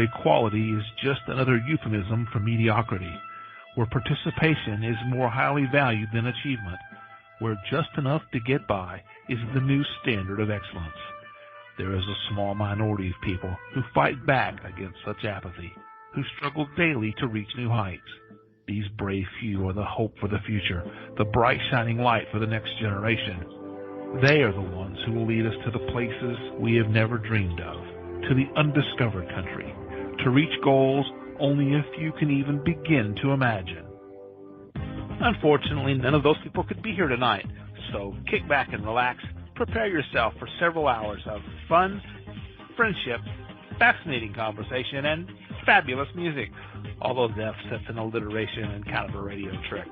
where equality is just another euphemism for mediocrity, where participation is more highly valued than achievement, where just enough to get by is the new standard of excellence. There is a small minority of people who fight back against such apathy, who struggle daily to reach new heights. These brave few are the hope for the future, the bright shining light for the next generation. They are the ones who will lead us to the places we have never dreamed of, to the undiscovered country, to reach goals only a few can even begin to imagine. Unfortunately, none of those people could be here tonight, so kick back and relax. Prepare yourself for several hours of fun, friendship, fascinating conversation, and fabulous music. All those F's, that's an alliteration and kind of a radio trick.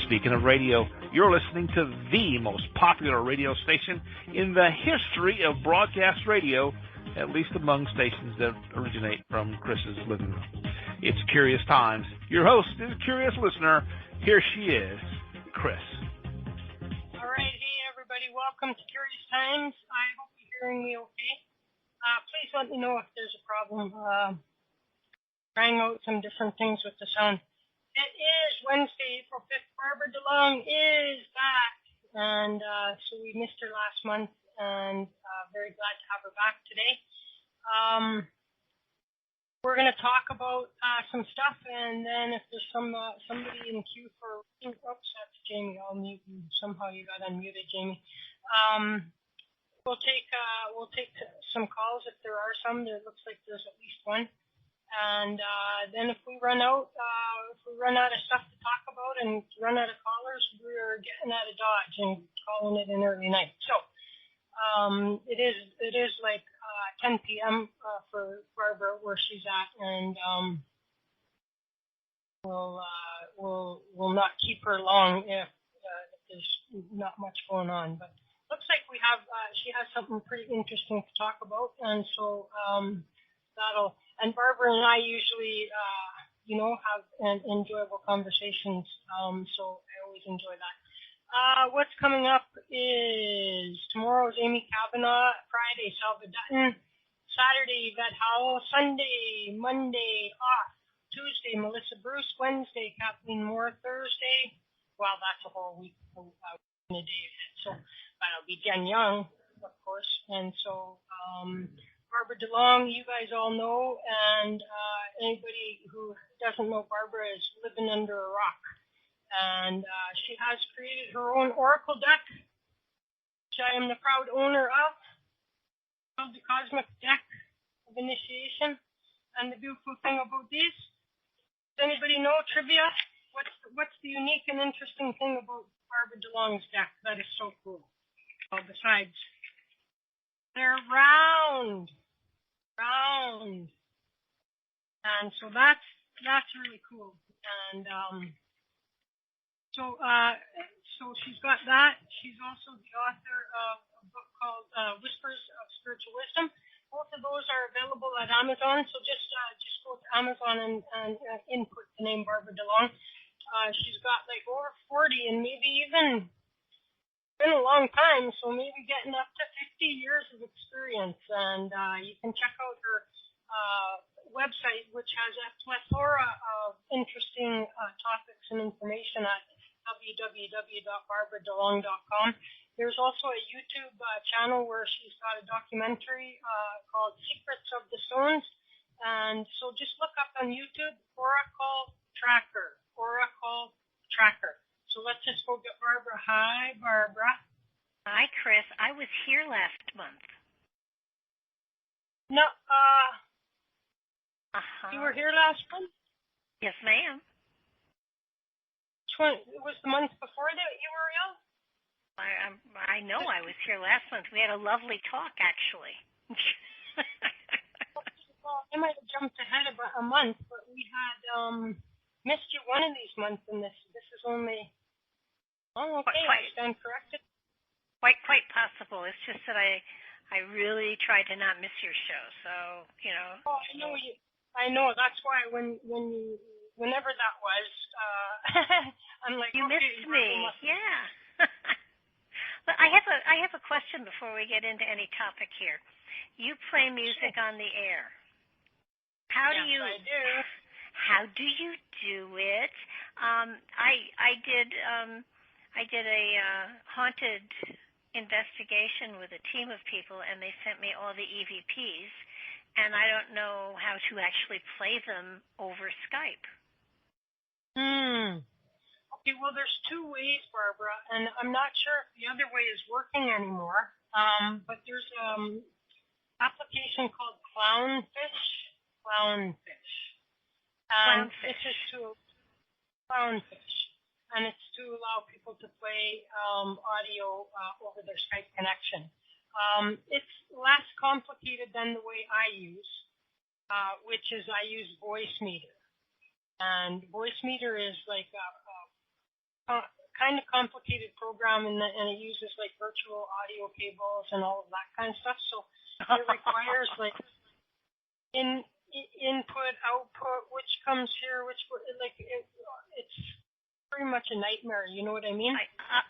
Speaking of radio, you're listening to the most popular radio station in the history of broadcast radio, at least among stations that originate from Chris's living room. It's Curious Times. Your host is a curious listener. Here she is, Chris. All right, hey everybody, welcome to Curious Times. I hope you're hearing me okay. Please let me know if there's a problem. Trying out some different things with the sound. It is Wednesday, April 5th. Barbara DeLong is back, and so we missed her last month, and very glad to have her back today. We're going to talk about some stuff, and then if there's somebody in queue for, oops, that's Jamie. I'll mute you. Somehow you got unmuted, Jamie. We'll take some calls if there are some. There looks like there's at least one. And then if we run out of stuff to talk about and run out of callers, we're getting out of Dodge and calling it an early night. So it is like 10 p.m. For Barbara where she's at, and we'll not keep her long if there's not much going on. But looks like she has something pretty interesting to talk about, and so that'll. And Barbara and I usually, have enjoyable conversations, so I always enjoy that. What's coming up is tomorrow's Amy Kavanaugh, Friday, Salva Dutton, Saturday, Yvette Howell, Sunday, Monday, off, Tuesday, Melissa Bruce, Wednesday, Kathleen Moore, Thursday, well, that's a whole week in a day, so that'll be Jen Young, of course, and so, Barbara DeLong, you guys all know, and anybody who doesn't know Barbara is living under a rock. And she has created her own oracle deck, which I am the proud owner of, called the Cosmic Deck of Initiation. And the beautiful thing about these, does anybody know trivia? What's the unique and interesting thing about Barbara DeLong's deck that is so cool? Well, besides, they're round. And so that's really cool. And so she's got that. She's also the author of a book called Whispers of Spiritual Wisdom. Both of those are available at Amazon. So just go to Amazon and input the name Barbara DeLong. She's got like over 40 and maybe even been a long time, so maybe getting up to 50 years of experience. And you can check out her website, which has a plethora of interesting topics and information at www.barbaradelong.com. There's also a YouTube channel where she's got a documentary called Secrets of the Stones. And so just look up on YouTube, Oracle Tracker. So let's just go get Barbara. Hi, Barbara. Hi, Chris. I was here last month. No, You were here last month? Yes, ma'am. It was the month before that you were ill? I know I was here last month. We had a lovely talk, actually. Well, I might have jumped ahead about a month, but we had missed you one of these months, and this is only... Oh, okay, I stand corrected. Quite possible. It's just that I really tried to not miss your show, so, Oh, I know. That's why whenever that was, I'm like, you missed me. Yeah. But I have a question before we get into any topic here. You play music on the air. How do Yes, you? I do. How do you do it? I did a haunted investigation with a team of people, and they sent me all the EVPs, and I don't know how to actually play them over Skype. Okay, well, there's two ways, Barbara, and I'm not sure if the other way is working anymore. But there's application called Clownfish. And Clownfish. this is to Clownfish, and it's to allow people to play audio over their Skype connection. It's less complicated than the way I use, which is I use Voicemeeter. And Voicemeeter is like a kind of complicated program, and it uses like virtual audio cables and all of that kind of stuff. So it requires like input, output, which comes here, it's pretty much a nightmare. You know what I mean?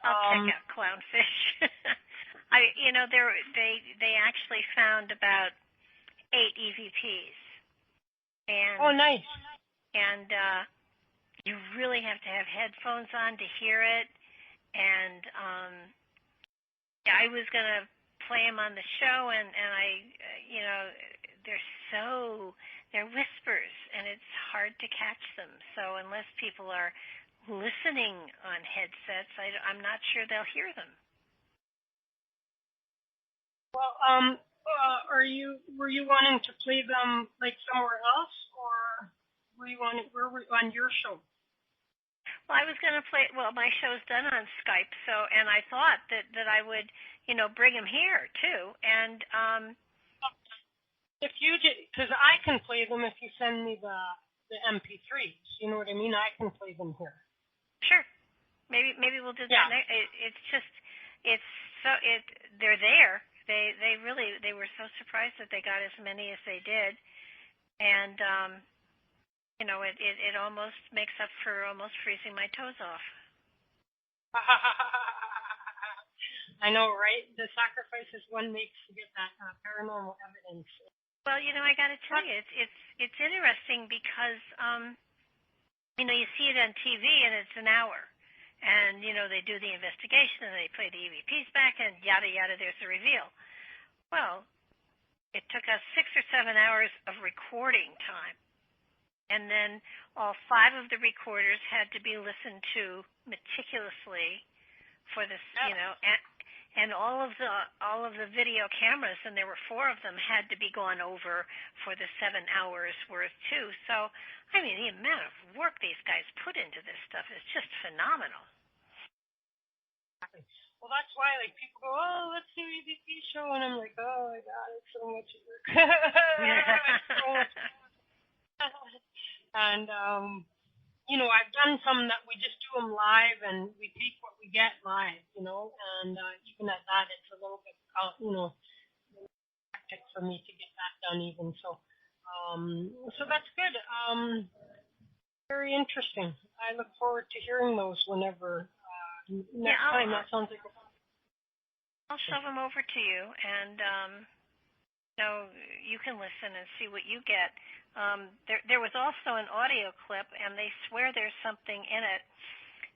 I'll check out Clownfish. They actually found about 8 EVPs. And, oh, nice. And you really have to have headphones on to hear it. And I was going to play them on the show, and I, they're whispers, and it's hard to catch them. So unless people are listening on headsets, I'm not sure they'll hear them. Well, were you wanting to play them like somewhere else, or were you on your show? Well, I was going to play. Well, my show's done on Skype, and I thought that I would, bring them here too. And if you did, because I can play them if you send me the MP3s. You know what I mean? I can play them here. Sure. Maybe we'll do that. Yeah. They're there. They were so surprised that they got as many as they did, and it almost makes up for almost freezing my toes off. I know, right? The sacrifices one makes to get that paranormal evidence. Well, I got to tell you, it's interesting because you see it on TV and it's an hour, and they do the investigation and they play the EVPs back and yada yada. There's the reveal. Well, it took us 6 or 7 hours of recording time. And then all 5 of the recorders had to be listened to meticulously for this, and all of the video cameras, and there were 4 of them, had to be gone over for the 7 hours worth too. So, I mean, the amount of work these guys put into this stuff is just phenomenal. Well, that's why, people go, oh, let's do EVP show, and I'm like, oh my God, it's so much work. And, I've done some that we just do them live, and we take what we get live, and even at that, it's a little bit, hectic for me to get that done even. So that's good. Very interesting. I look forward to hearing those whenever, next time. That sounds like I'll shove them over to you, and, you can listen and see what you get. There was also an audio clip, and they swear there's something in it.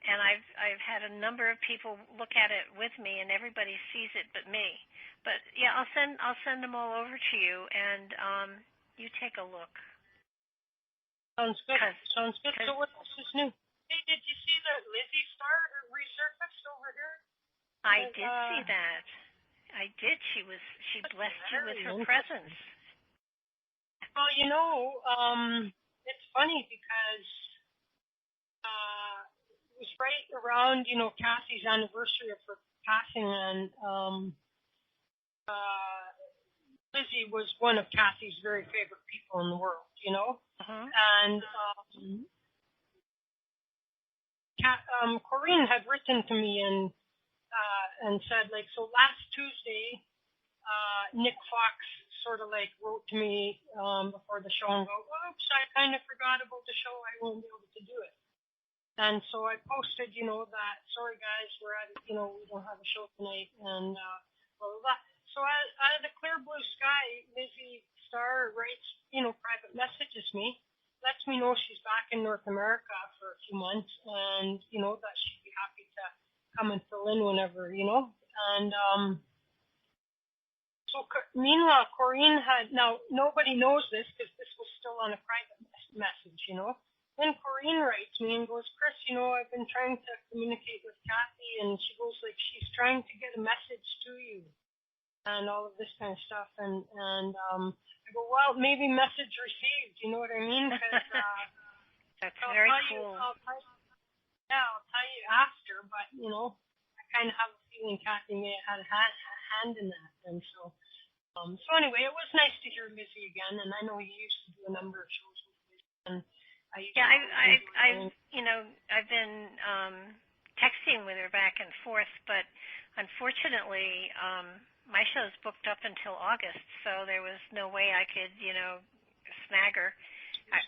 And I've had a number of people look at it with me, and everybody sees it but me. But yeah, I'll send them all over to you, and you take a look. Sounds good. So what else is new? Hey, did you see that Lizzie star resurfaced over here? I did see that. I did. She blessed you with her presence. Well, it's funny because it was right around, Cassie's anniversary of her passing, and Lizzie was one of Cassie's very favorite people in the world, Uh-huh. And Corinne had written to me and said, so last Tuesday, Nick Fox sort of wrote to me before the show and go, oops, I kind of forgot about the show. I won't be able to do it. And so I posted, that, sorry guys, we're at, we don't have a show tonight, and blah, blah, blah. So out of the clear blue sky, Lizzie Star writes, private messages me, lets me know she's back in North America for a few months, and that she'd be happy to come and fill in whenever, and so meanwhile, Corrine now nobody knows this because this was still on a private message, Then Corrine writes me and goes, Chris, I've been trying to communicate with Kathy, and she goes like she's trying to get a message to you, and all of this kind of stuff, and I go, well, maybe message received, you know what I mean? Because that's very cool. I'll tell you after, but I kind of have a feeling Kathy may have had a hand in that, and so anyway, it was nice to hear Lizzie again, and I know you used to do a number of shows with Lizzie, and I've been texting with her back and forth, but unfortunately, my show's booked up until August, so there was no way I could, snag her,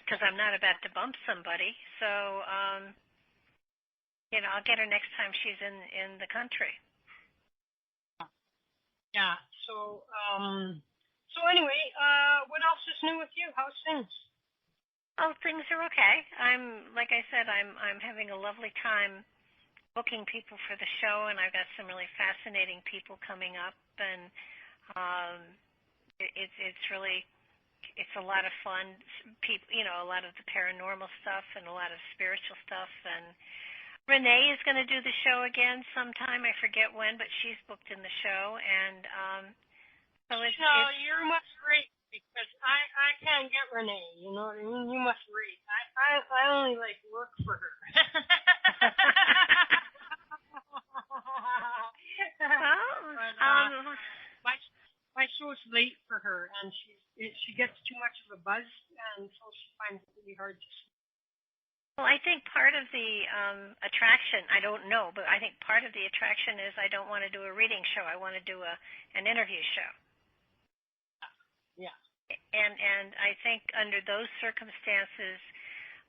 because I'm not about to bump somebody. So, I'll get her next time she's in the country. Yeah. So anyway, what else is new with you? How's things? Oh, things are okay. Like I said, I'm having a lovely time booking people for the show, and I've got some really fascinating people coming up, and it's a lot of fun. People, a lot of the paranormal stuff and a lot of spiritual stuff, and Renee is going to do the show again sometime. I forget when, but she's booked in the show, and so it's... No, you must rate, because I can't get Renee, you know what I mean? You must rate. I only, work for her. My show's late for her, and she gets too much of a buzz, and so she finds it really hard to sleep. Well, I think part of the attraction, I don't know, but I think part of the attraction is I don't want to do a reading show. I want to do an interview show. Yeah. And I think under those circumstances,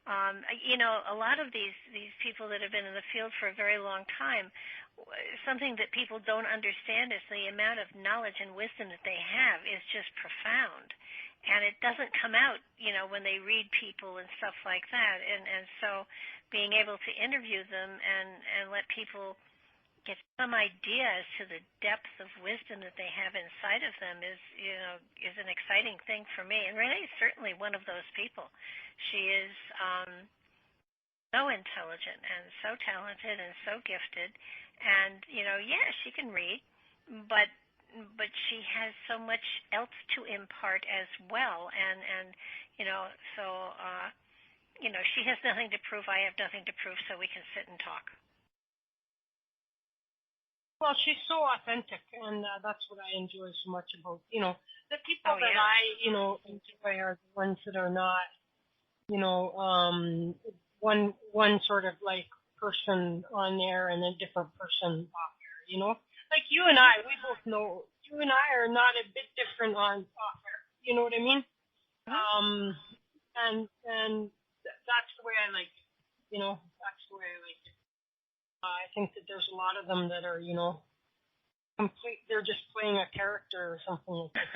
a lot of these people that have been in the field for a very long time, something that people don't understand is the amount of knowledge and wisdom that they have is just profound. And it doesn't come out, when they read people and stuff like that. And so being able to interview them and let people get some idea as to the depth of wisdom that they have inside of them is an exciting thing for me. And Renee is certainly one of those people. She is so intelligent and so talented and so gifted. And, she can read, but she has so much else to impart as well. And she has nothing to prove. I have nothing to prove, so we can sit and talk. Well, she's so authentic, and that's what I enjoy so much about, the people that I, enjoy are the ones that are not, one sort of person on there and a different person off there, Like you and I, we both know you and I are not a bit different on off there. You know what I mean? And that's the way I like it. That's the way I like it. I think that there's a lot of them that are, they're just playing a character or something like that.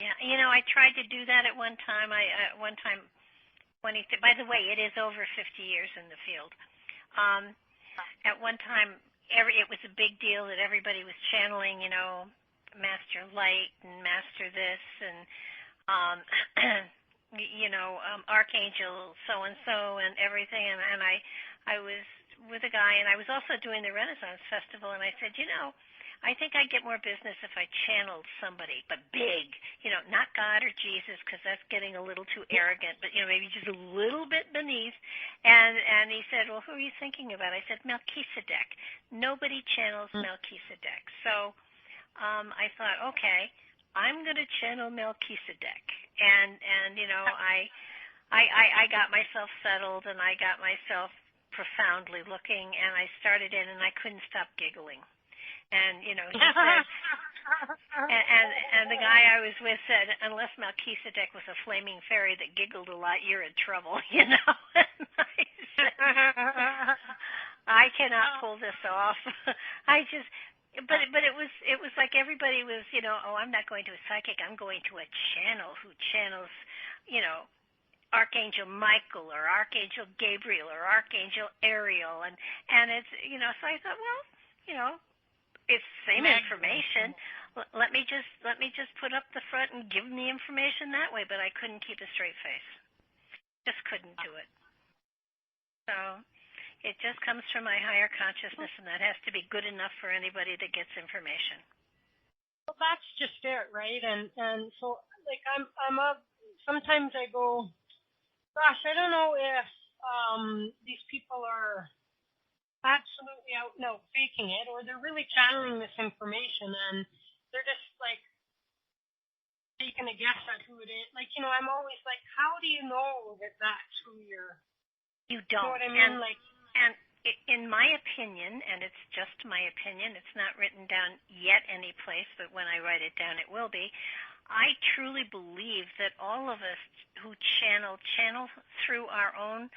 Yeah, I tried to do that at one time. By the way, it is over 50 years in the field. At one time, it was a big deal that everybody was channeling, Master Light and Master this and, Archangel so-and-so and everything. And I was with a guy, and I was also doing the Renaissance Festival, and I said, I think I'd get more business if I channeled somebody, but big, not God or Jesus, because that's getting a little too arrogant, but, maybe just a little bit beneath. And he said, well, who are you thinking about? I said, Melchizedek. Nobody channels Melchizedek. So I thought, okay, I'm going to channel Melchizedek. And I got myself settled, and I got myself profoundly looking, and I started in, and I couldn't stop giggling. And, he said, and the guy I was with said, unless Melchizedek was a flaming fairy that giggled a lot, you're in trouble, And I said, I cannot pull this off. but it was like everybody was, oh, I'm not going to a psychic, I'm going to a channel who channels, Archangel Michael or Archangel Gabriel or Archangel Ariel, and it's, so I thought, well, it's the same information. Let me just put up the front and give them the information that way, but I couldn't keep a straight face. Just couldn't do it. So it just comes from my higher consciousness, and that has to be good enough for anybody that gets information. Well, that's just it, right? And so, like, sometimes I go, gosh, I don't know if these people are absolutely out and out faking it, or they're really channeling this information, and they're just, like, taking a guess at who it is. Like, I'm always like, how do you know that that's who you're... You don't. You know what I mean? And in my opinion, and it's just my opinion, it's not written down yet any place, but when I write it down it will be, I truly believe that all of us who channel through our own,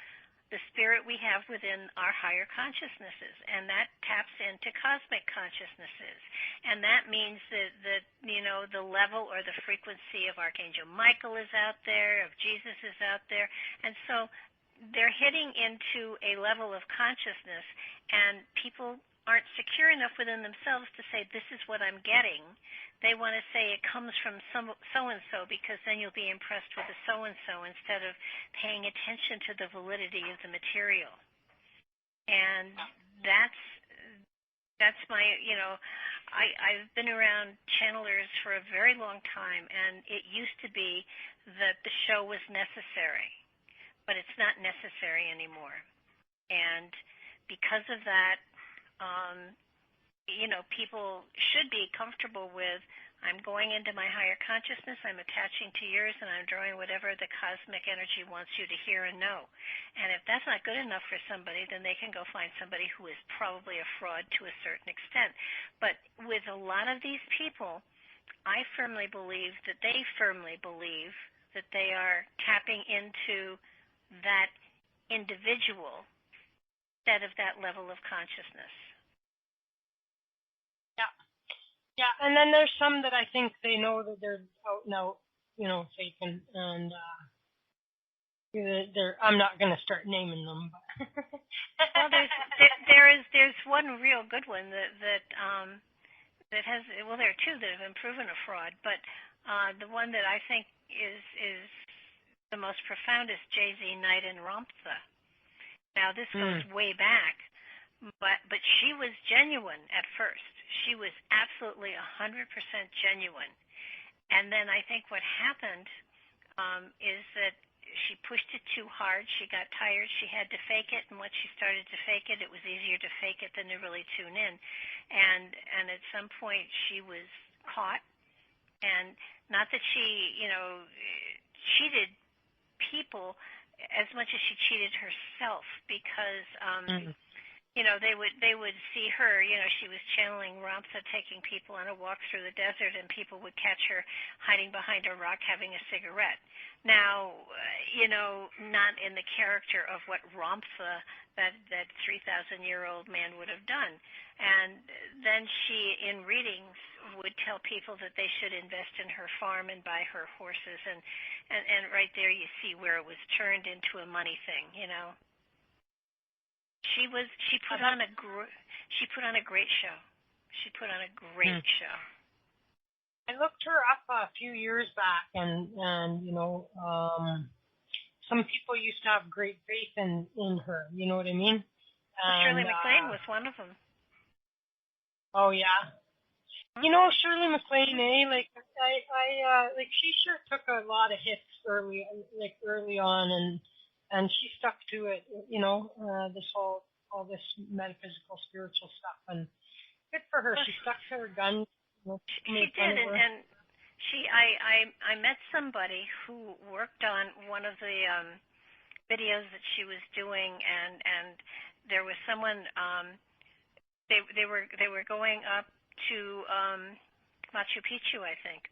the spirit we have within our higher consciousnesses, and that taps into cosmic consciousnesses. And that means that the level or the frequency of Archangel Michael is out there, of Jesus is out there, and so they're hitting into a level of consciousness, and people aren't secure enough within themselves to say, this is what I'm getting. They want to say it comes from so-and-so, because then you'll be impressed with the so-and-so instead of paying attention to the validity of the material. And that's my, I've been around channelers for a very long time, and it used to be that the show was necessary, but it's not necessary anymore. And because of that, people should be comfortable with, I'm going into my higher consciousness, I'm attaching to yours, and I'm drawing whatever the cosmic energy wants you to hear and know. And if that's not good enough for somebody, then they can go find somebody who is probably a fraud to a certain extent. But with a lot of these people, I firmly believe that they are tapping into that individual instead of that level of consciousness. Yeah, and then there's some that I think they know that they're out and out, faking, and I'm not going to start naming them, but well, there's one real good one that has, well, there are two that have been proven a fraud, but the one that I think is the most profound is Jay-Z Knight and Ramtha. Now this goes way back, but she was genuine at first. She was absolutely 100% genuine. And then I think what happened is that she pushed it too hard. She got tired. She had to fake it. And once she started to fake it, it was easier to fake it than to really tune in. And at some point she was caught. And not that she, cheated people as much as she cheated herself, because they would see her, she was channeling Ramtha, taking people on a walk through the desert, and people would catch her hiding behind a rock having a cigarette. Now, not in the character of what Ramtha, that 3,000-year-old man, would have done. And then she, in readings, would tell people that they should invest in her farm and buy her horses, and right there you see where it was turned into a money thing, She put on a great show. She put on a great show. I looked her up a few years back, and some people used to have great faith in her. You know what I mean? And, Shirley MacLaine was one of them. Oh yeah. Shirley MacLaine, like she sure took a lot of hits early on, and she stuck to it, all this metaphysical, spiritual stuff, and good for her. She stuck to her guns. She did, and I met somebody who worked on one of the videos that she was doing, and there was someone. They were going up to Machu Picchu, I think,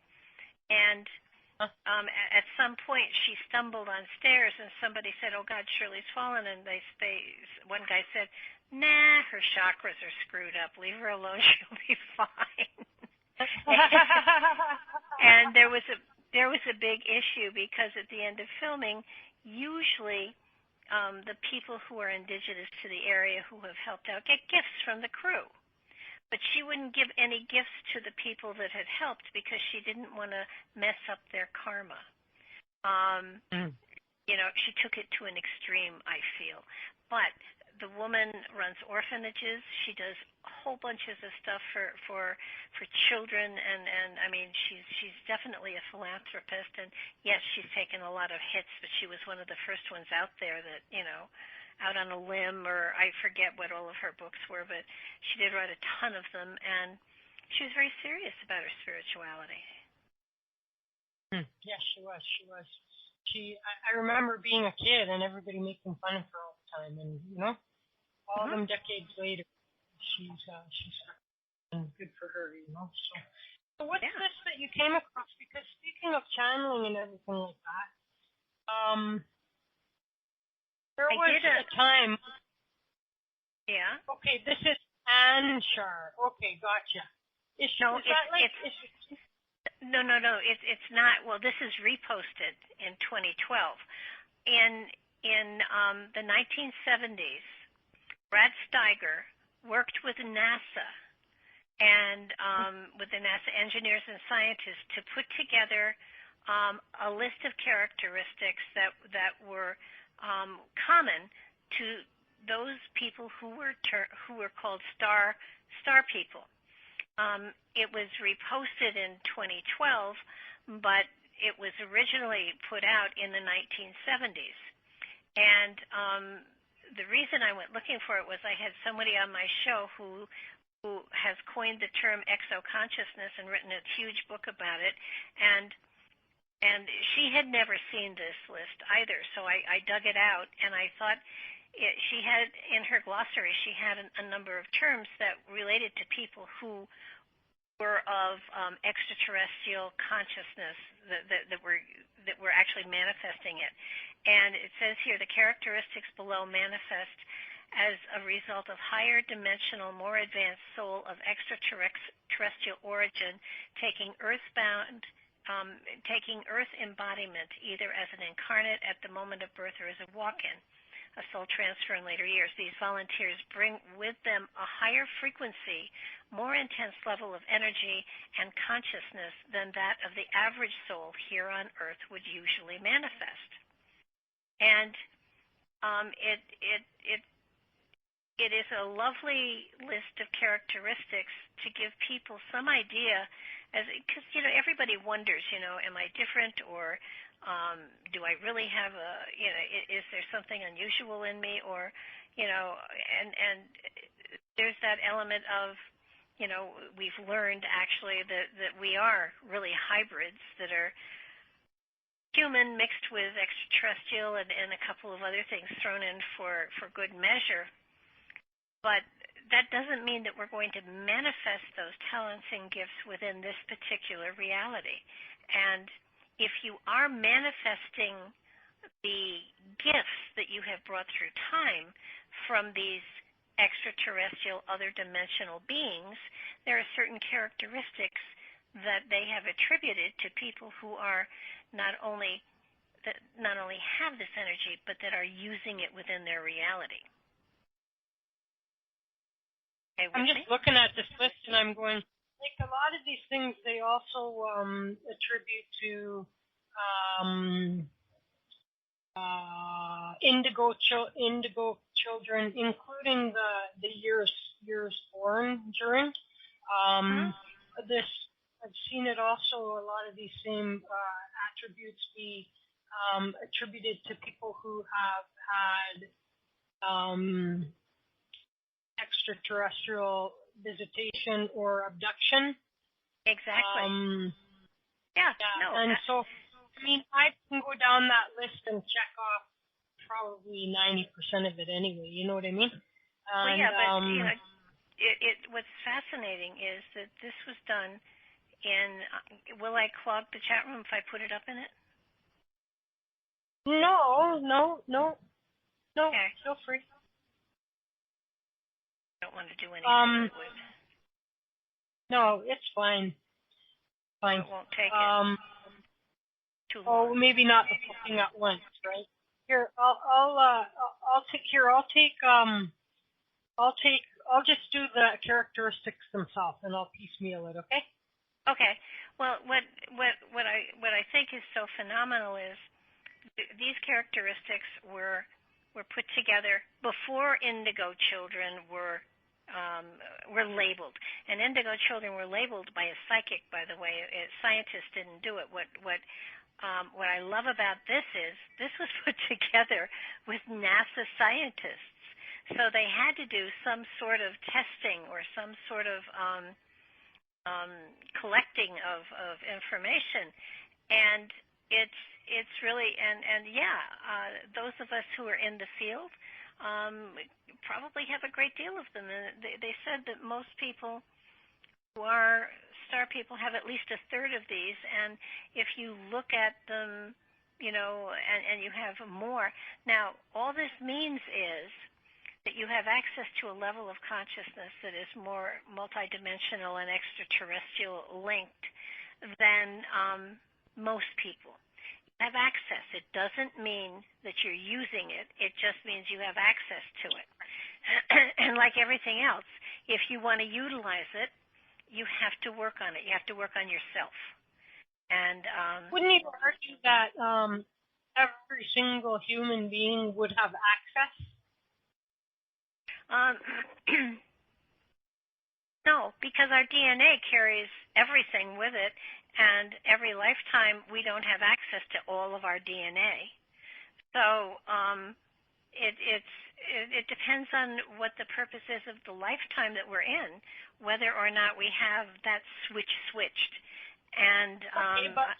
and at some point she stumbled on stairs, and somebody said, "Oh God, Shirley's fallen," and one guy said, "Nah, her chakras are screwed up. Leave her alone. She'll be fine. And there was a big issue because at the end of filming, usually the people who are indigenous to the area who have helped out get gifts from the crew. But she wouldn't give any gifts to the people that had helped because she didn't want to mess up their karma. You know, she took it to an extreme, I feel. But the woman runs orphanages. She does whole bunches of stuff for children, and I mean she's definitely a philanthropist. And yes, she's taken a lot of hits, but she was one of the first ones out there that, you know, out on a limb, or I forget what all of her books were, but she did write a ton of them, and she was very serious about her spirituality. Yes, she was. I remember being a kid and everybody making fun of her all the time, and you know, all them decades later, she's good for her, you know. So what's this that you came across? Because speaking of channeling and everything like that, there was a time. Yeah. Okay, this is Anshar. Okay, gotcha. No, it's not. Well, this is reposted in 2012. In the 1970s, Brad Steiger worked with NASA and with the NASA engineers and scientists to put together a list of characteristics that were common to those people who were called star people. It was reposted in 2012, but it was originally put out in the 1970s. And the reason I went looking for it was I had somebody on my show who has coined the term exo-consciousness and written a huge book about it. And she had never seen this list either, so I dug it out, and I thought she had, in her glossary, she had a number of terms that related to people who were of extraterrestrial consciousness that were actually manifesting it. And it says here, the characteristics below manifest as a result of higher dimensional, more advanced soul of extraterrestrial origin, taking Earth embodiment either as an incarnate at the moment of birth or as a walk-in, a soul transfer in later years. These volunteers bring with them a higher frequency, more intense level of energy and consciousness than that of the average soul here on Earth would usually manifest. And it is a lovely list of characteristics to give people some idea, because you know everybody wonders, you know, am I different, or do I really have is there something unusual in me, or you know, and there's that element of, you know, we've learned actually that we are really hybrids that are human mixed with extraterrestrial and a couple of other things thrown in for good measure. But that doesn't mean that we're going to manifest those talents and gifts within this particular reality. And if you are manifesting the gifts that you have brought through time from these extraterrestrial, other dimensional beings, there are certain characteristics that they have attributed to people who are not only have this energy, but that are using it within their reality. I'm just looking at this list and I'm going, like, a lot of these things they also attribute to indigo children, including the years born during. This, I've seen it also, a lot of these same attributes be attributed to people who have had extraterrestrial visitation or abduction. Exactly. And so, I mean, I can go down that list and check off probably 90% of it anyway. You know what I mean? But you know, what's fascinating is that this was done in. Will I clog the chat room if I put it up in it? No. Okay. Feel free. I don't want to do anything No, it's fine. Fine. It won't take it too long. Oh, maybe not the whole thing at once, right? Here, I'll just do the characteristics themselves, and I'll piecemeal it. Okay? Okay. Well, what I think is so phenomenal is these characteristics were put together before indigo children were labeled. And indigo children were labeled by a psychic, by the way. Scientists didn't do it. What I love about this is this was put together with NASA scientists. So they had to do some sort of testing or some sort of collecting of information, and it's really those of us who are in the field probably have a great deal of them. And they said that most people who are star people have at least a third of these, and if you look at them, and you have more. Now, all this means is that you have access to a level of consciousness that is more multidimensional and extraterrestrial linked than most people. You have access. It doesn't mean that you're using it. It just means you have access to it. And like everything else, if you want to utilize it, you have to work on it. You have to work on yourself. And wouldn't you argue that every single human being would have access? No, because our DNA carries everything with it, and every lifetime we don't have access to all of our DNA. So it depends on what the purpose is of the lifetime that we're in, whether or not we have that switched. And okay, but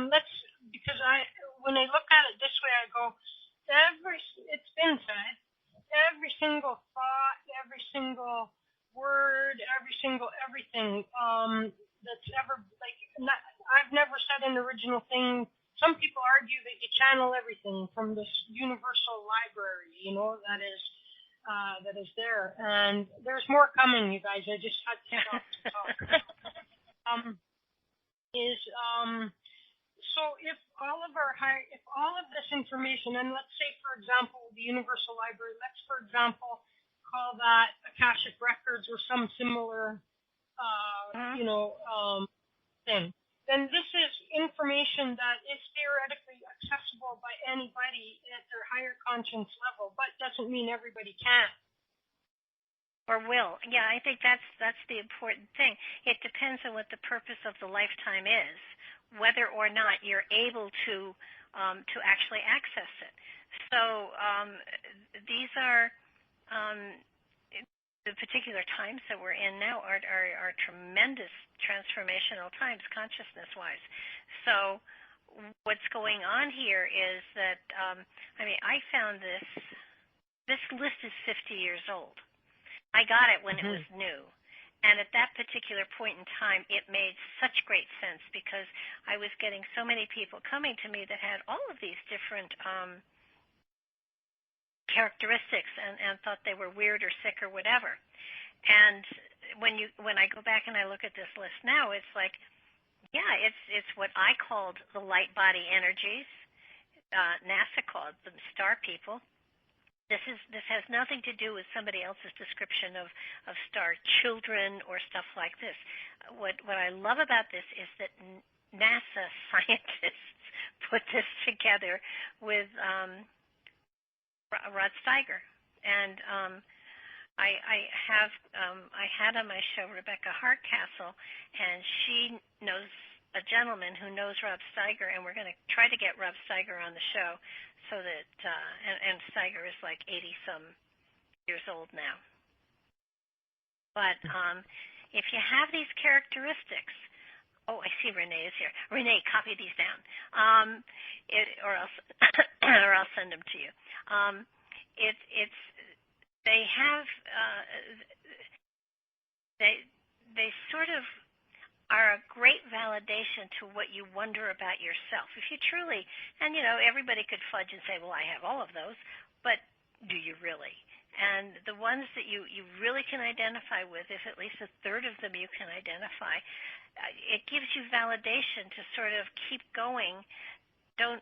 let's, because when I look at it this way, I go, it's been said, every single thought, every single word, every single everything that's ever, I've never said an original thing. Some people argue that you channel everything from this universal library, that is there. And there's more coming, you guys. I just had to stop to talk. So if all of this information, and let's say, for example, the universal library, let's, for example, call that Akashic Records or some similar, thing, then this is information that is theoretically accessible by anybody at their higher conscience level, but doesn't mean everybody can. Or will. Yeah, I think that's the important thing. It depends on what the purpose of the lifetime is, whether or not you're able to actually access it. So these are the particular times that we're in now are tremendous transformational times, consciousness-wise. So what's going on here is that I found this list is 50 years old. I got it when it was new. And at that particular point in time, it made such great sense because I was getting so many people coming to me that had all of these different characteristics and thought they were weird or sick or whatever. And when I go back and I look at this list now, it's like, yeah, it's what I called the light body energies. NASA called them star people. This has nothing to do with somebody else's description of star children or stuff like this. What I love about this is that NASA scientists put this together with Rod Steiger, and I had on my show Rebecca Hardcastle, and she knows a gentleman who knows Rob Steiger, and we're going to try to get Rob Steiger on the show so that and Steiger is like 80-some years old now. But if you have these characteristics, oh, I see Renee is here. Renee, copy these down, or else I'll send them to you. They sort of are a great validation to what you wonder about yourself. If you truly, and everybody could fudge and say, well, I have all of those, but do you really? And the ones that you really can identify with, if at least a third of them you can identify, it gives you validation to sort of keep going. Don't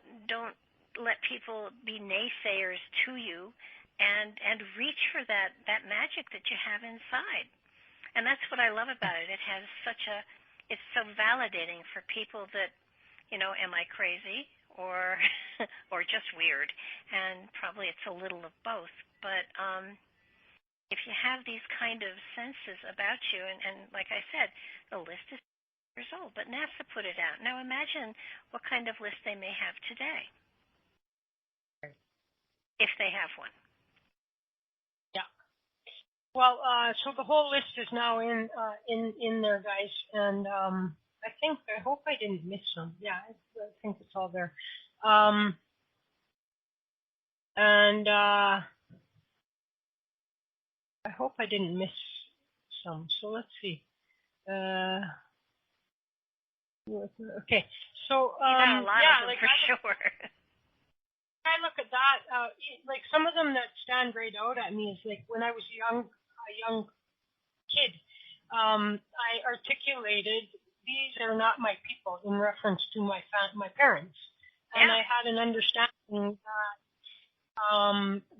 let people be naysayers to you, and reach for that magic that you have inside. And that's what I love about it. It's so validating for people that, am I crazy or or just weird? And probably it's a little of both. But if you have these kind of senses about you, and like I said, the list is years old, but NASA put it out. Now imagine what kind of list they may have today, if they have one. Yeah. Well, so the whole list is now in there, guys, and I hope I didn't miss some. Yeah, I think it's all there. And I hope I didn't miss some. So let's see. Okay. So you got a lot of them for sure. I look at that, like some of them that stand right out at me is like when I was a young kid, I articulated, these are not my people, in reference to my parents. And I had an understanding that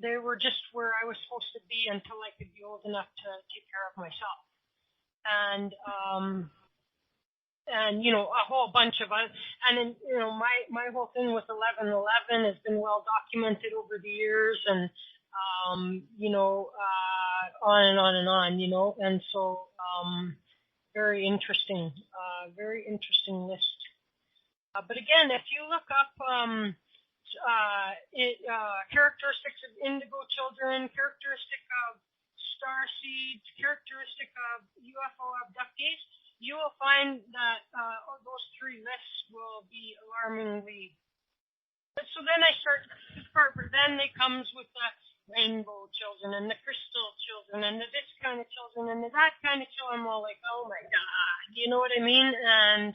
they were just where I was supposed to be until I could be old enough to take care of myself. And a whole bunch of us, and then, my whole thing with 1111 has been well documented over the years, and on and on and on, and so very interesting list. But again, if you look up characteristics of indigo children, characteristic of star seeds, characteristic of UFO abductees, you will find that those three lists will be alarmingly. So then I start this part, but then it comes with the rainbow children and the crystal children and the this kind of children and the that kind of children. I'm all like, oh my God, you know what I mean? And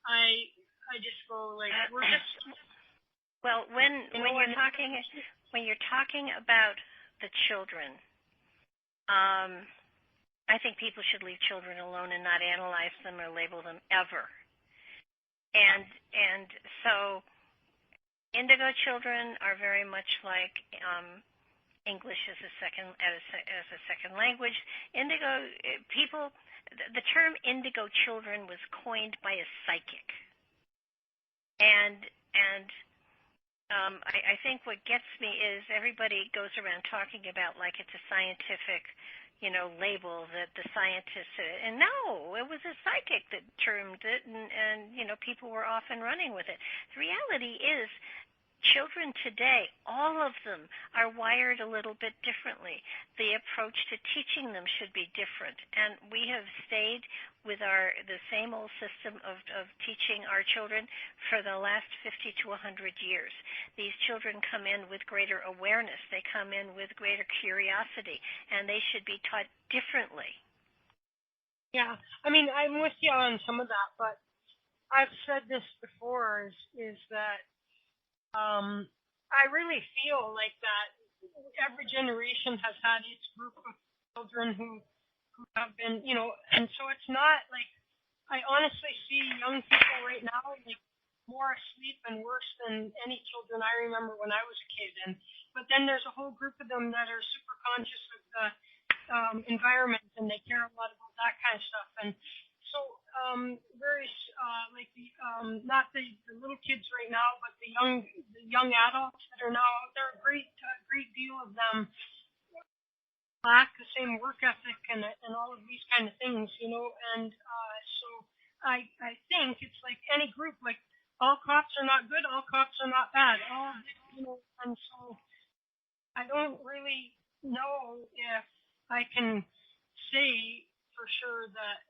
I just go like, we're just. Well, when you're talking about the children, I think people should leave children alone and not analyze them or label them ever. And so indigo children are very much like English as a second language. Indigo people, the term indigo children was coined by a psychic. And I think what gets me is everybody goes around talking about like it's a scientific label that the scientists said. And no, it was a psychic that termed it, and people were off and running with it. The reality is, children today, all of them are wired a little bit differently. The approach to teaching them should be different. And we have stayed with the same old system of teaching our children for the last 50 to 100 years. These children come in with greater awareness. They come in with greater curiosity, and they should be taught differently. Yeah, I mean, I'm with you on some of that, but I've said this before, is that I really feel like that every generation has had its group of children who have been, and so it's not like, I honestly see young people right now like more asleep and worse than any children I remember when I was a kid. But then there's a whole group of them that are super conscious of the environment, and they care a lot about that kind of stuff. And so very like the not the little kids right now, but the young adults that are now out there, a great deal of them lack the same work ethic and all of these kind of things, and so I think it's like any group, like all cops are not good, all cops are not bad, and so I don't really know if I can say for sure that,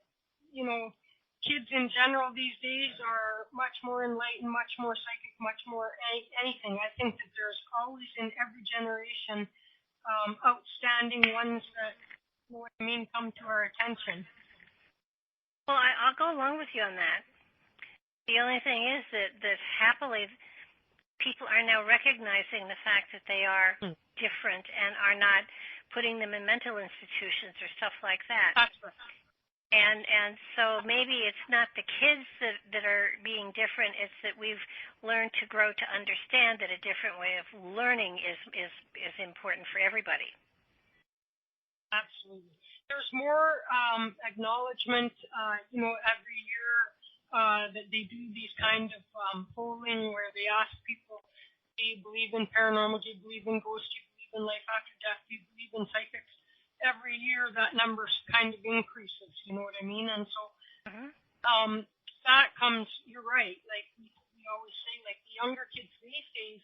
kids in general these days are much more enlightened, much more psychic, much more anything. I think that there's always in every generation outstanding ones that, come to our attention. Well, I'll go along with you on that. The only thing is that happily people are now recognizing the fact that they are different and are not putting them in mental institutions or stuff like that. That's right. And so maybe it's not the kids that are being different, it's that we've learned to grow to understand that a different way of learning is important for everybody. Absolutely. There's more acknowledgement, every year that they do these kind of polling where they ask people, do you believe in paranormal, do you believe in ghosts, do you believe in life after death, do you believe in psychics? Every year that number kind of increases, you know what I mean? And so that comes, you're right, like we always say, like the younger kids these days,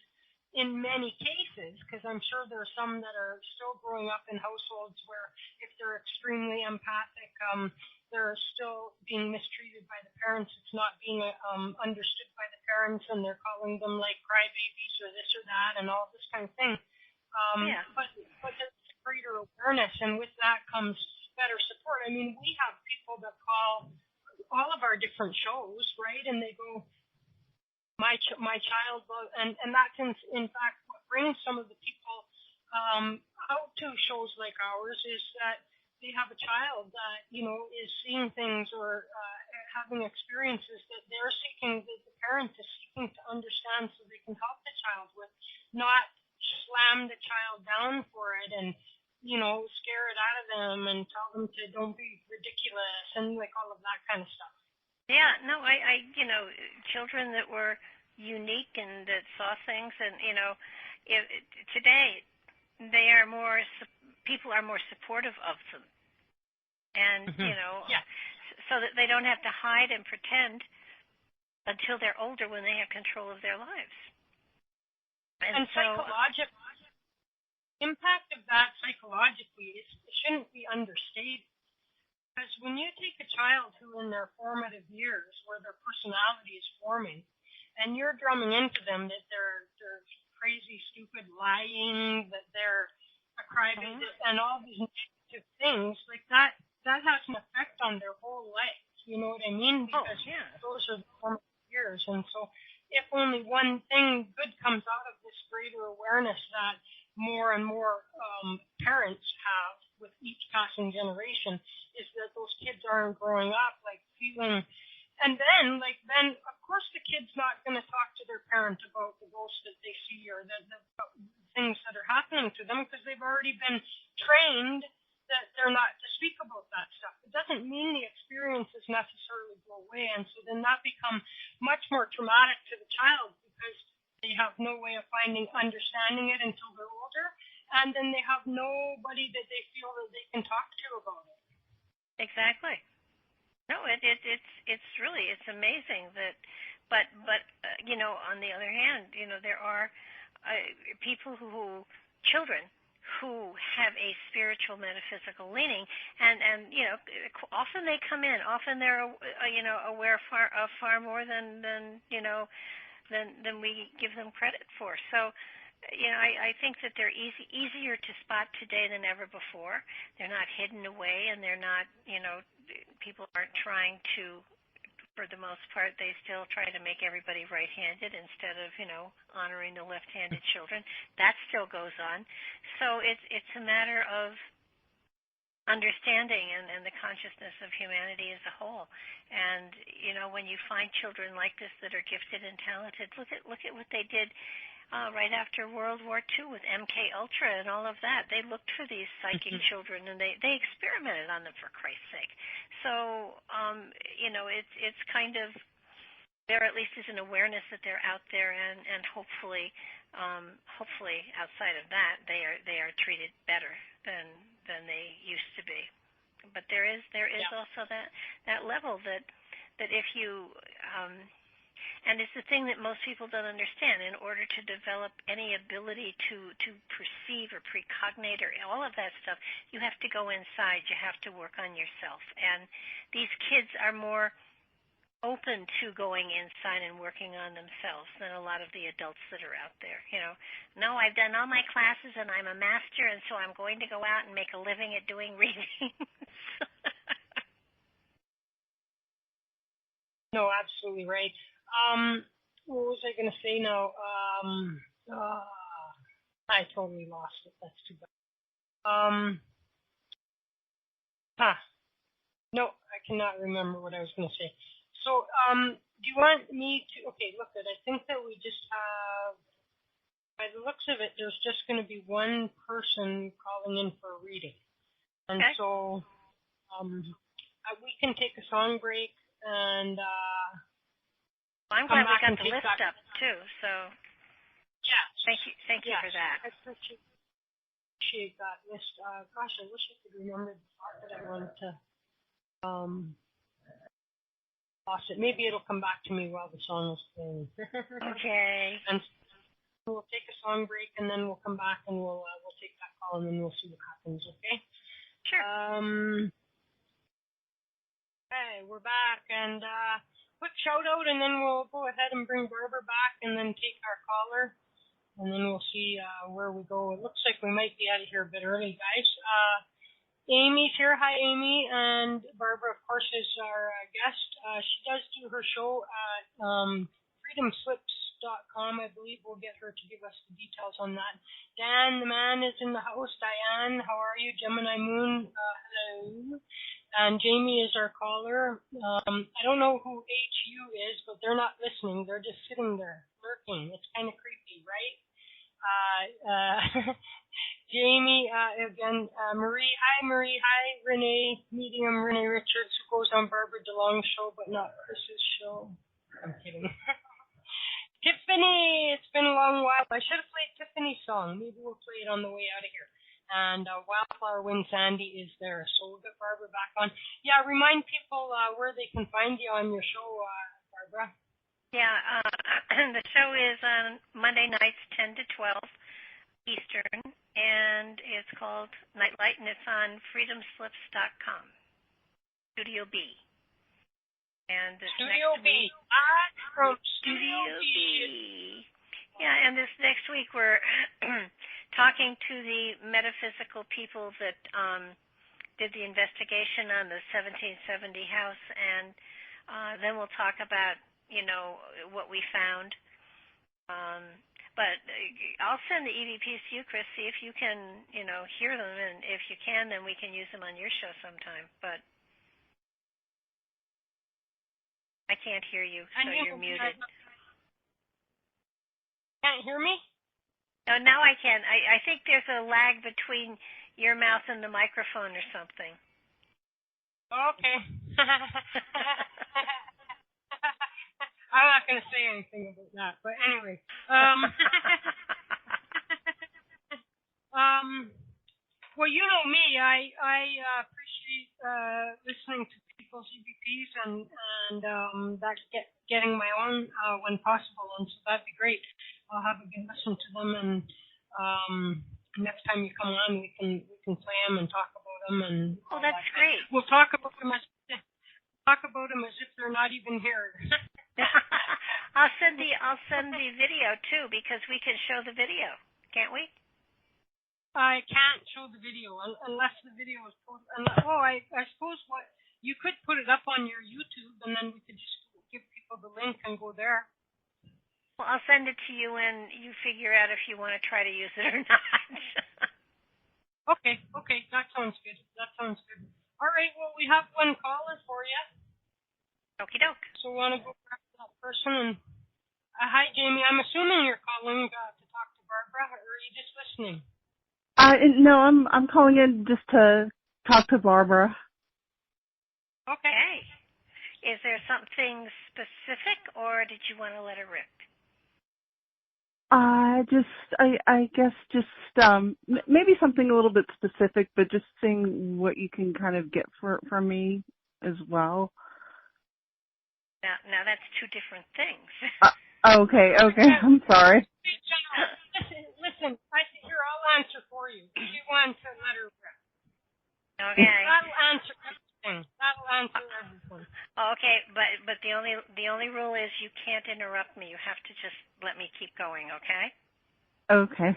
in many cases, because I'm sure there are some that are still growing up in households where if they're extremely empathic, they're still being mistreated by the parents. It's not being understood by the parents, and they're calling them like crybabies or this or that and all this kind of thing. But there's greater awareness, and with that comes better support. I mean, we have people that call all of our different shows, right? And they go, my child, and that's in fact what brings some of the people out to shows like ours is that they have a child that, is seeing things or having experiences that they're seeking, that the parent is seeking to understand so they can help the child with, not slam the child down for it and scare it out of them and tell them to don't be ridiculous and like all of that kind of stuff. Yeah, no, I children that were unique and that saw things, and today people are more supportive of them, and so that they don't have to hide and pretend until they're older when they have control of their lives. And psychological impact of that psychologically shouldn't be understated. Because when you take a child who in their formative years, where their personality is forming, and you're drumming into them that they're crazy, stupid, lying, that they're a crybaby, and all these negative things, like that has an effect on their whole life. You know what I mean? Because those are the formative years. And so if only one thing good comes out of this greater awareness that more and more parents have with each passing generation, is that those kids aren't growing up like feeling, and then of course the kid's not going to talk to their parent about the ghosts that they see or the things that are happening to them because they've already been trained that they're not to speak about that stuff. It doesn't mean the experiences necessarily go away, and so then that becomes much more traumatic to the child because they have no way of understanding it until they're older, and then they have nobody that they feel that they can talk to about it. Exactly. No, it's really amazing that, but on the other hand, there are children who have a spiritual metaphysical leaning, and often they come in, often they're aware of far more than we give them credit for. So, I think that they're easier to spot today than ever before. They're not hidden away, and they're not, people aren't trying to, for the most part, they still try to make everybody right-handed instead of, honoring the left-handed children. That still goes on. So it's a matter of understanding and the consciousness of humanity as a whole. And, when you find children like this that are gifted and talented, look at what they did right after World War II with MK Ultra and all of that. They looked for these psychic children, and they experimented on them, for Christ's sake. So, it's kind of, there at least is an awareness that they're out there, and hopefully outside of that, they are treated better than they used to be. But there is also that level that if you and it's the thing that most people don't understand. In order to develop any ability to perceive or precognate or all of that stuff, you have to go inside. You have to work on yourself. And these kids are more open to going inside and working on themselves than a lot of the adults that are out there. No, I've done all my classes and I'm a master, and so I'm going to go out and make a living at doing readings. No, absolutely right. What was I going to say now? I totally lost it. That's too bad. No, I cannot remember what I was going to say. So, do you want me to? Okay, look, I think that we just have. By the looks of it, there's just going to be one person calling in for a reading. And okay. so we can take a song break and Well, I'm come glad we back got and the take list that. up too. So Yeah. thank you for that. I appreciate that list. Gosh, I wish I could remember the part that I wanted to lost it. Maybe it'll come back to me while the song is playing. Okay. And we'll take a song break, and then we'll come back and we'll take that call, and then we'll see what happens. Okay. Sure. Okay, we're back, and quick shout out, and then we'll go ahead and bring Barbara back, and then take our caller, and then we'll see where we go. It looks like we might be out of here a bit early, guys. Amy's here. Hi, Amy. And Barbara, of course, is our guest. She does do her show at freedomslips.com. I believe we'll get her to give us the details on that. Dan, the man, is in the house. Diane, how are you? Gemini Moon, hello. And Jamie is our caller. I don't know who HU is, but they're not listening. They're just sitting there lurking. It's kind of creepy, right? Jamie, again, Marie. Hi, Marie. Hi, Renee. Medium Renee Richards, who goes on Barbara DeLong's show, but not Chris's show. I'm kidding. Tiffany, it's been a long while. I should have played Tiffany's song. Maybe we'll play it on the way out of here. And Wildflower Wind Sandy is there, so we'll get Barbara back on. Yeah, remind people where they can find you on your show, Barbara. Yeah, the show is on Monday nights, 10 to 12 Eastern, and it's called Nightlight, and it's on freedomslips.com. Studio B. And this Studio next B. week, From Studio B. Yeah, and this next week we're talking to the metaphysical people that did the investigation on the 1770 house, and then we'll talk about, what we found. But I'll send the EVPs to you, Chris, see if you can, hear them, and if you can, then we can use them on your show sometime. But I can't hear you, so you're muted. Can't hear me? No, now I can. I think there's a lag between your mouth and the microphone or something. Okay. I'm not going to say anything about that, but anyway. Well, you know me. I appreciate listening to people's EVPs and that getting my own when possible, and so that'd be great. I'll have a good listen to them, and next time you come on, we can play them and talk about them. And oh, that's great. We'll talk about them as if they're not even here. I'll send the video too, because we can show the video, can't we? I can't show the video unless the video is posted. I suppose you could put it up on your YouTube, and then we could just give people the link and go there. Well, I'll send it to you, and you figure out if you want to try to use it or not. Okay, that sounds good. All right, well, we have one caller for you. Okie doke. So we want to go back to that person. And hi, Jamie. I'm assuming you're calling to talk to Barbara, or are you just listening? No, I'm calling in just to talk to Barbara. Okay. Is there something specific, or did you want to let her rip? I guess just maybe something a little bit specific, but just seeing what you can kind of get from me as well. Now that's two different things. Okay, I'm sorry. Listen, here, I'll answer for you. If you want to let her rip. Okay. That'll answer everything. Okay, but the only rule is you can't interrupt me. You have to just let me keep going, okay? Okay.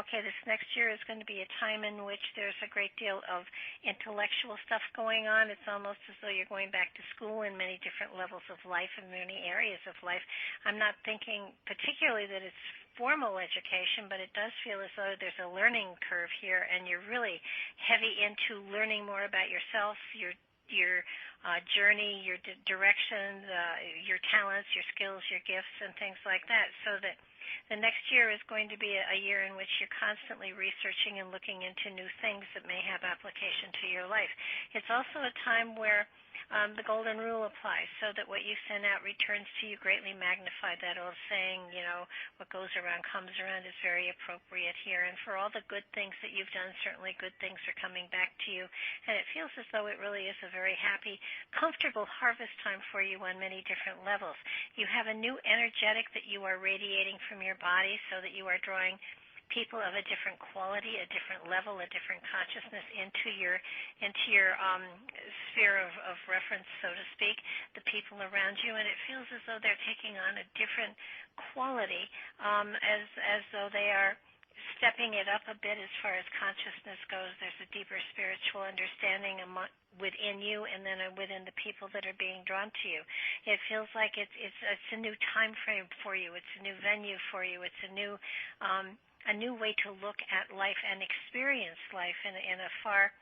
Okay, this next year is going to be a time in which there's a great deal of intellectual stuff going on. It's almost as though you're going back to school in many different levels of life and many areas of life. I'm not thinking particularly that it's formal education, but it does feel as though there's a learning curve here, and you're really heavy into learning more about yourself, your journey, your direction, your talents, your skills, your gifts, and things like that, so that the next year is going to be a year in which you're constantly researching and looking into new things that may have application to your life. It's also a time where the golden rule applies, so that what you send out returns to you greatly magnified. That old saying, what goes around comes around, is very appropriate here. And for all the good things that you've done, certainly good things are coming back to you. And it feels as though it really is a very happy, comfortable harvest time for you on many different levels. You have a new energetic that you are radiating from your body, so that you are drawing people of a different quality, a different level, a different consciousness into your sphere of reference, so to speak, the people around you, and it feels as though they're taking on a different quality, as though they are stepping it up a bit as far as consciousness goes. There's a deeper spiritual understanding within you, and then within the people that are being drawn to you. It feels like it's a new time frame for you. It's a new venue for you. It's a new way to look at life and experience life in a far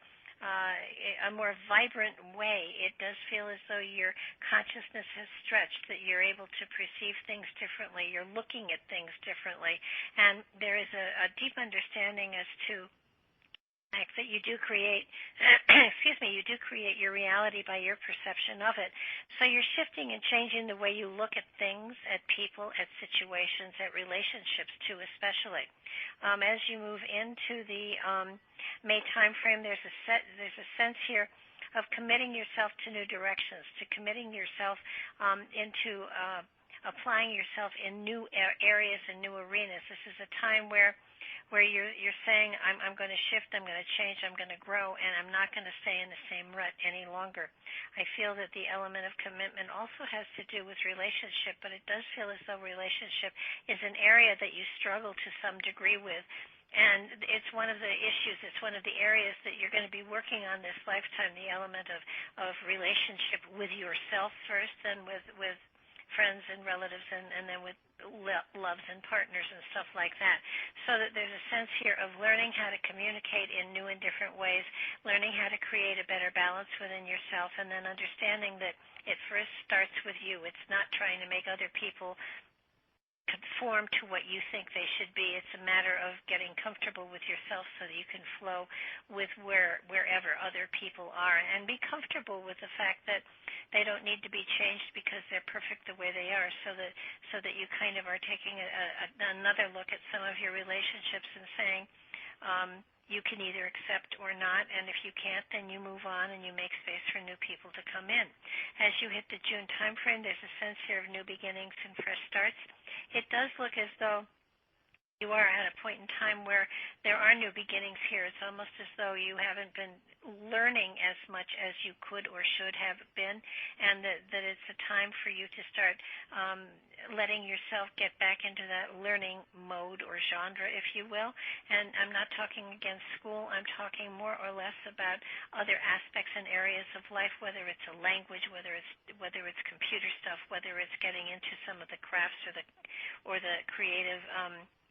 a more vibrant way. It does feel as though your consciousness has stretched, that you're able to perceive things differently. You're looking at things differently, and there is a deep understanding as to that you do create, you do create your reality by your perception of it. So you're shifting and changing the way you look at things, at people, at situations, at relationships too, especially. As you move into the May time frame, there's a sense here of committing yourself to new directions, to committing yourself into applying yourself in new areas and new arenas. This is a time where you're saying, I'm going to shift, I'm going to change, I'm going to grow, and I'm not going to stay in the same rut any longer. I feel that the element of commitment also has to do with relationship, but it does feel as though relationship is an area that you struggle to some degree with. And it's one of the issues, it's one of the areas that you're going to be working on this lifetime, the element of relationship with yourself first, then with friends and relatives, and then with loves and partners and stuff like that. So that there's a sense here of learning how to communicate in new and different ways, learning how to create a better balance within yourself, and then understanding that it first starts with you. It's not trying to make other people conform to what you think they should be. It's a matter of getting comfortable with yourself so that you can flow with wherever other people are, and be comfortable with the fact that they don't need to be changed because they're perfect the way they are, so that you kind of are taking another look at some of your relationships and saying, you can either accept or not, and if you can't, then you move on and you make space for new people to come in. As you hit the June time frame, there's a sense here of new beginnings and fresh starts. It does look as though you are at a point in time where there are new beginnings here. It's almost as though you haven't been learning as much as you could or should have been, and that it's a time for you to start letting yourself get back into that learning mode or genre, if you will. And I'm not talking against school. I'm talking more or less about other aspects and areas of life, whether it's a language, whether it's computer stuff, whether it's getting into some of the crafts or the creative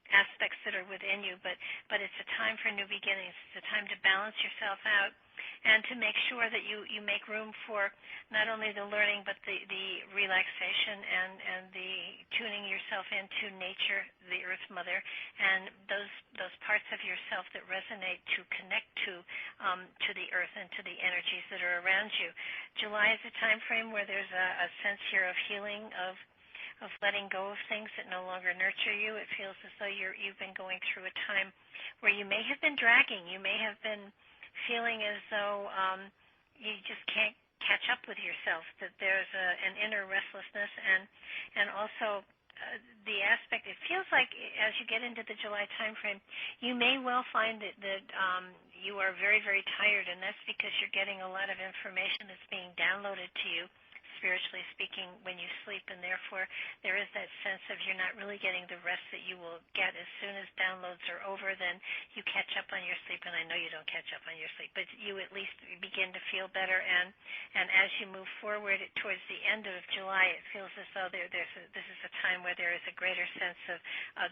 aspects that are within you, but it's a time for new beginnings. It's a time to balance yourself out and to make sure that you make room for not only the learning but the relaxation and the tuning yourself into nature, the Earth Mother, and those parts of yourself that resonate to connect to the Earth and to the energies that are around you. July is a time frame where there's a sense here of healing, of letting go of things that no longer nurture you. It feels as though you've been going through a time where you may have been dragging. You may have been feeling as though you just can't catch up with yourself, that there's an inner restlessness, and also the aspect, it feels like as you get into the July time frame, you may well find that you are very, very tired, and that's because you're getting a lot of information that's being downloaded to you spiritually speaking, when you sleep, and therefore there is that sense of you're not really getting the rest that you will get as soon as downloads are over. Then you catch up on your sleep, and I know you don't catch up on your sleep, but you at least begin to feel better. And as you move forward towards the end of July, it feels as though this is a time where there is a greater sense of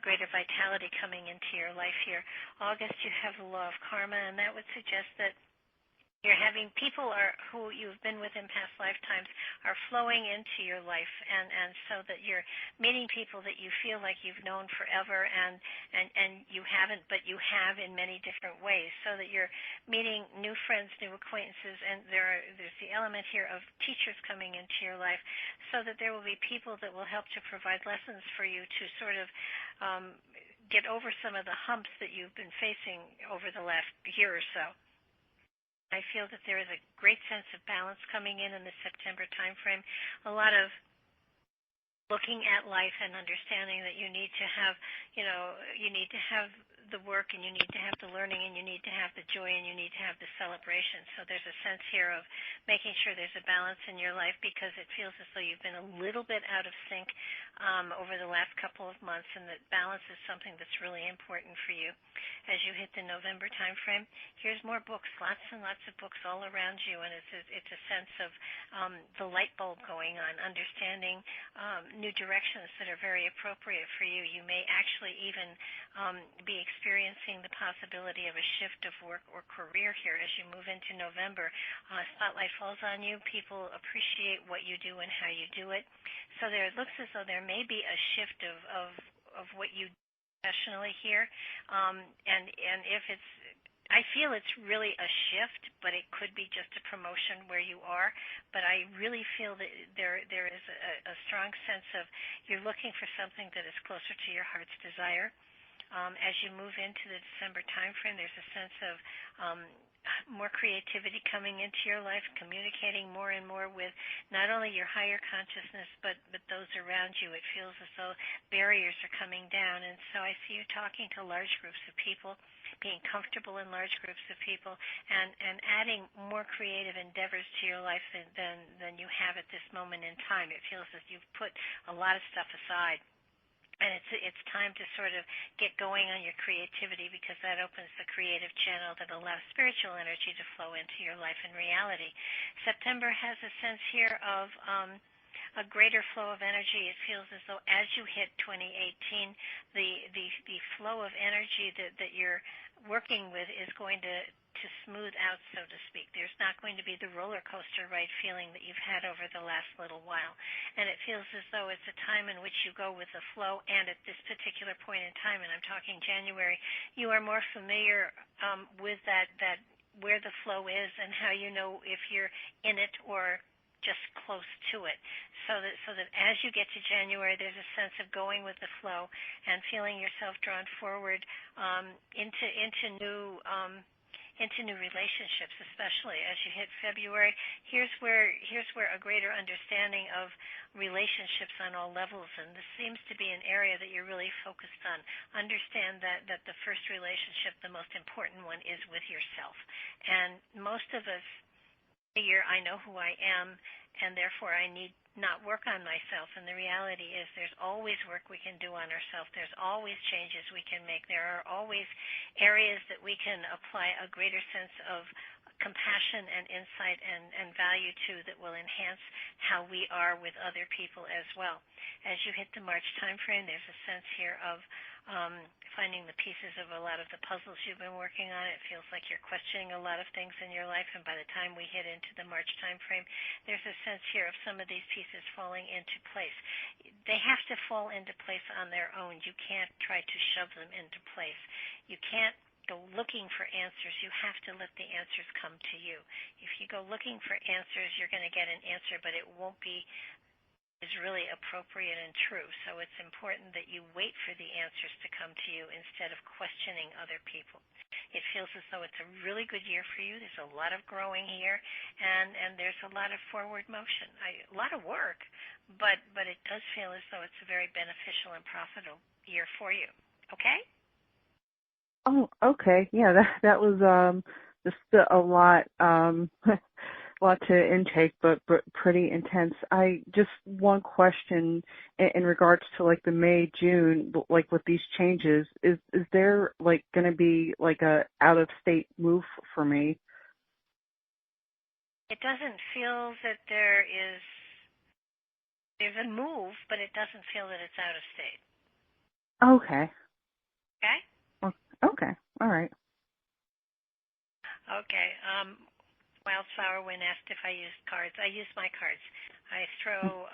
greater vitality coming into your life here. August, you have the law of karma, and that would suggest that you're having people who you've been with in past lifetimes are flowing into your life, and so that you're meeting people that you feel like you've known forever, and you haven't, but you have in many different ways, so that you're meeting new friends, new acquaintances, and there's the element here of teachers coming into your life, so that there will be people that will help to provide lessons for you to sort of get over some of the humps that you've been facing over the last year or so. I feel that there is a great sense of balance coming in the September timeframe. A lot of looking at life and understanding that you need to have, you need to have the work, and you need to have the learning, and you need to have the joy, and you need to have the celebration. So there's a sense here of making sure there's a balance in your life, because it feels as though you've been a little bit out of sync over the last couple of months, and that balance is something that's really important for you. As you hit the November time frame, here's more books, lots and lots of books all around you, and it's a sense of the light bulb going on, understanding new directions that are very appropriate for you. You may actually even be experiencing the possibility of a shift of work or career here as you move into November. Spotlight falls on you. People appreciate what you do and how you do it. So it looks as though there may be a shift of what you do professionally here. And if it's, I feel it's really a shift, but it could be just a promotion where you are. But I really feel that there is a strong sense of you're looking for something that is closer to your heart's desire. As you move into the December timeframe, there's a sense of more creativity coming into your life, communicating more and more with not only your higher consciousness, but those around you. It feels as though barriers are coming down. And so I see you talking to large groups of people, being comfortable in large groups of people, and adding more creative endeavors to your life than you have at this moment in time. It feels as you've put a lot of stuff aside. And it's time to sort of get going on your creativity, because that opens the creative channel that allows spiritual energy to flow into your life and reality. September has a sense here of a greater flow of energy. It feels as though as you hit 2018, the flow of energy that you're working with is going to smooth out, so to speak. There's not going to be the roller coaster ride feeling that you've had over the last little while. And it feels as though it's a time in which you go with the flow, and at this particular point in time, and I'm talking January, you are more familiar with that where the flow is and how you know if you're in it or just close to it, so that as you get to January, there's a sense of going with the flow and feeling yourself drawn forward into new relationships, especially as you hit February. Here's where a greater understanding of relationships on all levels, and this seems to be an area that you're really focused on. Understand that the first relationship, the most important one, is with yourself. And most of us figure, I know who I am, and therefore I need not work on myself. And the reality is there's always work we can do on ourselves. There's always changes we can make. There are always areas that we can apply a greater sense of compassion and insight and value to, that will enhance how we are with other people as well. As you hit the March timeframe, there's a sense here of finding the pieces of a lot of the puzzles you've been working on. It feels like you're questioning a lot of things in your life, and by the time we hit into the March timeframe, there's a sense here of some of these pieces falling into place. They have to fall into place on their own. You can't try to shove them into place. You can't go looking for answers. You have to let the answers come to you. If you go looking for answers, you're going to get an answer, but it won't be is really appropriate and true. So it's important that you wait for the answers to come to you instead of questioning other people. It feels as though it's a really good year for you. There's a lot of growing here, and there's a lot of forward motion. A lot of work, but it does feel as though it's a very beneficial and profitable year for you. Okay? Oh, okay. Yeah, that was just a lot. lot to intake, but pretty intense. I just one question in regards to like the May, June, like with these changes, is there like going to be like a out of state move for me? It doesn't feel that there's a move, but it doesn't feel that it's out of state. Okay. Okay? Okay. All right. Okay. Wildflower Wind asked if I used cards. I use my cards. I throw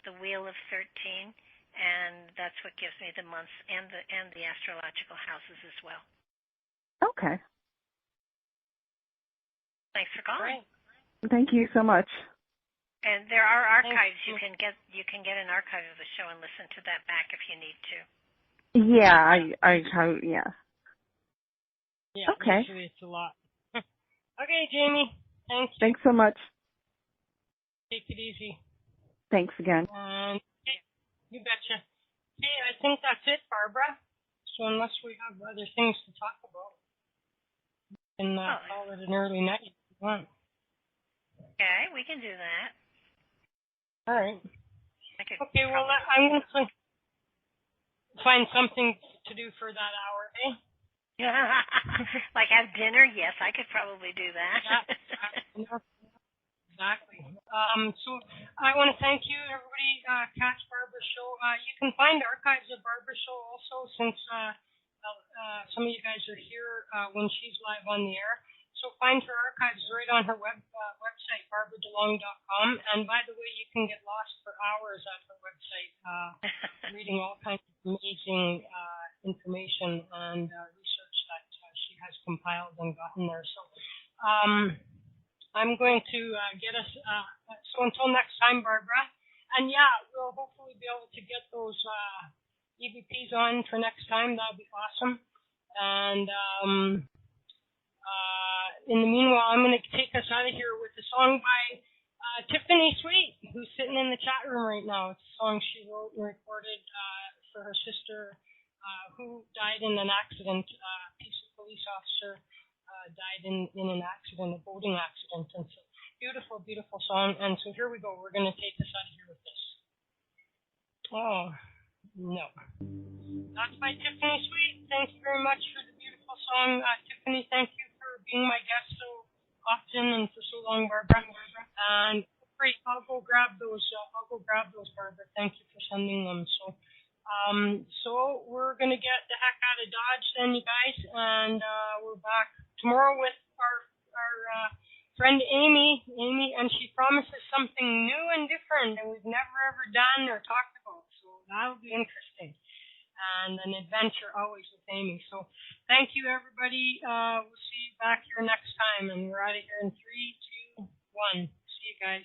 the Wheel of 13, and that's what gives me the months and the astrological houses as well. Okay. Thanks for calling. Great. Thank you so much. And there are archives. You can get an archive of the show and listen to that back if you need to. Yeah, I yeah. Yeah, okay. Usually it's a lot. Okay, Jamie. Thanks. Thanks so much. Take it easy. Thanks again. And you betcha. Okay, I think that's it, Barbara. So unless we have other things to talk about, we can call it an early night if you want. Okay, we can do that. All right. Okay, well, I'm going to find something to do for that hour, eh? Like have dinner? Yes, I could probably do that. Yeah, exactly. So I want to thank you, everybody. Catch Barbara's show. You can find archives of Barbara's show also, since some of you guys are here when she's live on the air. So find her archives right on her website, barbara-delon.com. And by the way, you can get lost for hours at her website, reading all kinds of amazing information and research that she has compiled and gotten there. So I'm going to get us, so until next time, Barbara. And yeah, we'll hopefully be able to get those EVPs on for next time. That'll be awesome. And in the meanwhile, I'm going to take us out of here with a song by Tiffany Sweet, who's sitting in the chat room right now. It's a song she wrote and recorded for her sister, who died in an accident. A police officer died in an accident, a boating accident. And so, beautiful, beautiful song. And so here we go. We're going to take us out of here with this. Oh, no. That's by Tiffany Sweet. Thank you very much for the beautiful song. Tiffany, thank you for being my guest so often and for so long, Barbara. And great, I'll go grab those, Barbara. Thank you for sending them. So we're going to get the heck out of Dodge then, you guys, and we're back tomorrow with our friend Amy, and she promises something new and different that we've never ever done or talked about, so that'll be interesting, and an adventure always with Amy. So thank you, everybody. We'll see you back here next time, and we're out of here in 3, 2, 1. See you guys.